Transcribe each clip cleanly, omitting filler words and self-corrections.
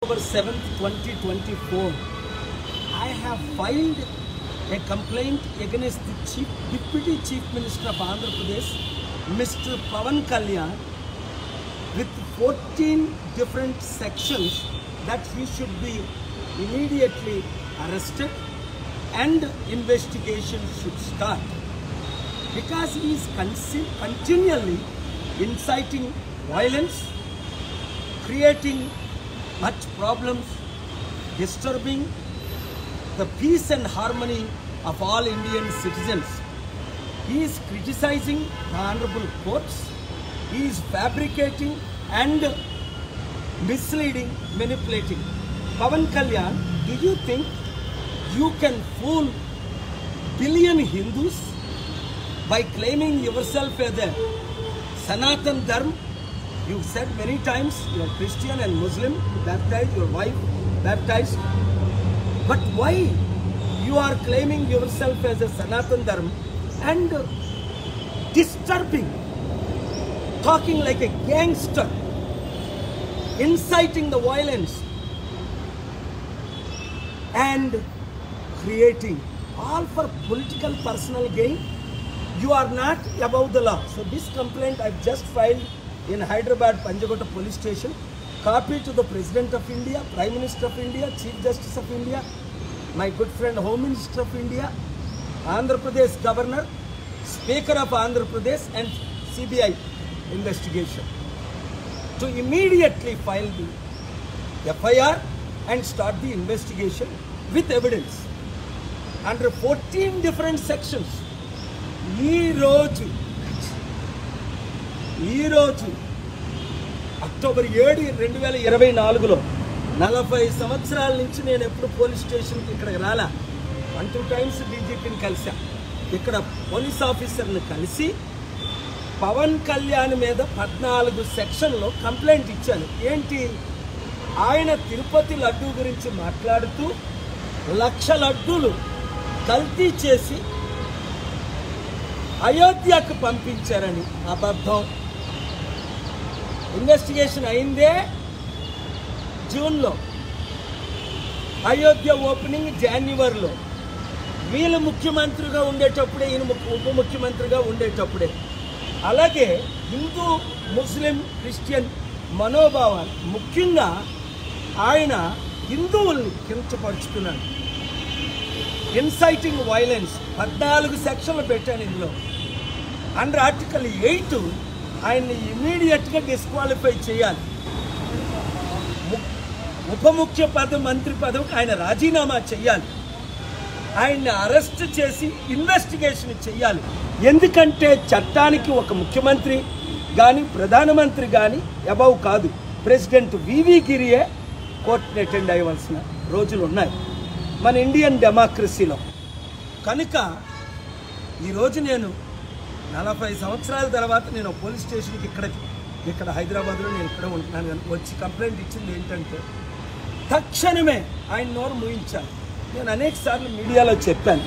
October 7th, 2024, I have filed a complaint against the Deputy Chief Minister of Andhra Pradesh, Mr. Pawan Kalyan, with 14 different sections that he should be immediately arrested and investigation should start, because he is continually inciting violence, creating much problems, disturbing the peace and harmony of all Indian citizens. He is criticizing the honorable courts. He is fabricating and misleading, manipulating. Pawan Kalyan, do you think you can fool billion Hindus by claiming yourself as a Sanatan Dharma? You said many times you are Christian and Muslim, baptized, your wife baptized. But why you are claiming yourself as a Sanatan Dharma and disturbing, talking like a gangster, inciting the violence and creating all for political personal gain? You are not above the law. So this complaint I've just filed in Hyderabad Panjagota Police Station, copy to the President of India, Prime Minister of India, Chief Justice of India, my good friend Home Minister of India, Andhra Pradesh Governor, Speaker of Andhra Pradesh, and CBI investigation to immediately file the FIR and start the investigation with evidence under 14 different sections. ఈ రోజు October 7, 2024లో 40 సంవత్సరాల నుంచి నేను ఎప్పుడు police స్టేషన్కి ఇక్కడికి రాలా. 1-2 times డీజీపీని కలిసా. ఇక్కడ పోలీస్ ఆఫీసర్ని కలిసి పవన్ కళ్యాణ్ మీద 14 సెక్షన్లో కంప్లైంట్ ఇచ్చాను. ఏంటి, ఆయన తిరుపతి లడ్డూ గురించి మాట్లాడుతూ 1,00,000 లడ్డూలు కల్తీ చేసి అయోధ్యకు పంపించారని అబద్ధం. ఇన్వెస్టిగేషన్ అయిందే జూన్లో, అయోధ్య ఓపెనింగ్ జనవరిలో. వీళ్ళు ముఖ్యమంత్రిగా ఉండేటప్పుడే, ఈయన ఉప ముఖ్యమంత్రిగా ఉండేటప్పుడే. అలాగే హిందూ, ముస్లిం, క్రిస్టియన్ మనోభావాలు, ముఖ్యంగా ఆయన హిందువుల్ని కించపరుచుకున్నాడు. ఇన్సైటింగ్ వైలెన్స్ 14 సెక్షన్లు పెట్టాను ఇందులో. అండర్ ఆర్టికల్ 8 ఆయన్ని ఇమీడియట్గా డిస్క్వాలిఫై చేయాలి. ఉప ముఖ్య మంత్రి పదవికి ఆయన రాజీనామా చేయాలి. ఆయన్ని అరెస్ట్ చేసి ఇన్వెస్టిగేషన్ చేయాలి. ఎందుకంటే చట్టానికి ఒక ముఖ్యమంత్రి కానీ ప్రధానమంత్రి కానీ అబౌవ్ కాదు. ప్రెసిడెంట్ వివి గిరియే కోర్టుని అటెండ్ అయ్యవలసిన రోజులు ఉన్నాయి మన ఇండియన్ డెమోక్రసీలో. కనుక ఈరోజు నేను 40 సంవత్సరాల తర్వాత నేను పోలీస్ స్టేషన్కి ఇక్కడ హైదరాబాద్లో నేను ఇక్కడ ఉంటున్నాను. వచ్చి కంప్లైంట్ ఇచ్చింది ఏంటంటే తక్షణమే ఆయన నోరు మూయించాలి. నేను అనేక సార్లు మీడియాలో చెప్పాను,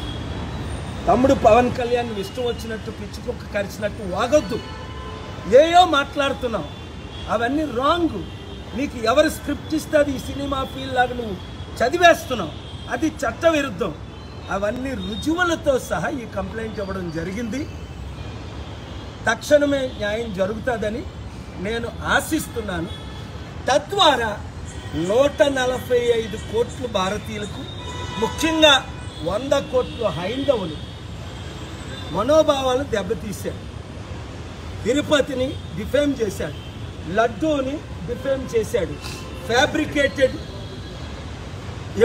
తమ్ముడు పవన్ కళ్యాణ్ ఇష్టం వచ్చినట్టు పిచ్చి కుక్క కరిచినట్టు వాగొద్దు. ఏయో మాట్లాడుతున్నావు, అవన్నీ రాంగ్. నీకు ఎవరు స్క్రిప్ట్ ఇస్తే అది ఈ సినిమా ఫీల్ లాగా నువ్వు చదివేస్తున్నావు, అది చట్ట విరుద్ధం. అవన్నీ రుజువులతో సహా ఈ కంప్లైంట్ ఇవ్వడం జరిగింది. తక్షణమే న్యాయం జరుగుతుందని నేను ఆశిస్తున్నాను. తద్వారా 145 కోట్లు భారతీయులకు, ముఖ్యంగా 100 కోట్లు హైందవులు మనోభావాలు దెబ్బతీశాడు. తిరుపతిని డిఫేమ్ చేశాడు, లడ్డూని డిఫేమ్ చేశాడు, ఫ్యాబ్రికేటెడ్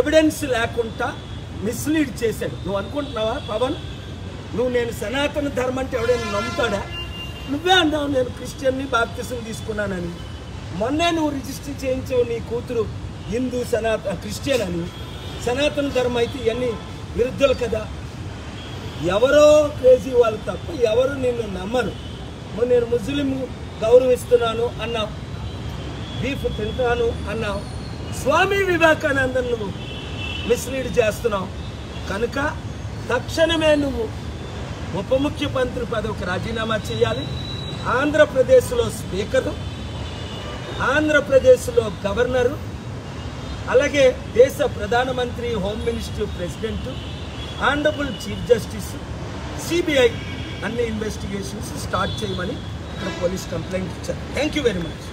ఎవిడెన్స్ లేకుండా మిస్లీడ్ చేశాడు. నువ్వు అనుకుంటున్నావా పవన్, నువ్వు నేను సనాతన ధర్మం అంటే ఎవడైనా నమ్ముతాడా? నువ్వే అన్నావు నేను క్రిస్టియన్ని బాప్తిజం తీసుకున్నానని. మొన్నే నువ్వు రిజిస్టర్ చేయించావు నీ కూతురు హిందూ క్రిస్టియన్ అని. సనాతన ధర్మం అయితే ఇవన్నీ విరుద్ధులు కదా. ఎవరో క్రేజీ వాళ్ళు తప్ప ఎవరు నిన్ను నమ్మరు. నేను ముస్లిం గౌరవిస్తున్నాను అన్నావు, బీఫ్ తింటాను అన్నావు. స్వామి వివేకానందన్ నువ్వు మిస్లీడ్ చేస్తున్నావు. కనుక తక్షణమే నువ్వు ఉప ముఖ్యమంత్రి పదవికి రాజీనామా చేయాలి. ఆంధ్రప్రదేశ్లో స్పీకరు, ఆంధ్రప్రదేశ్లో గవర్నరు, అలాగే దేశ ప్రధానమంత్రి, home minister, president, honourable chief justice, CBI అన్ని ఇన్వెస్టిగేషన్స్ స్టార్ట్ చేయమని ఇక్కడ పోలీస్ కంప్లైంట్ ఇచ్చారు. Thank you very much.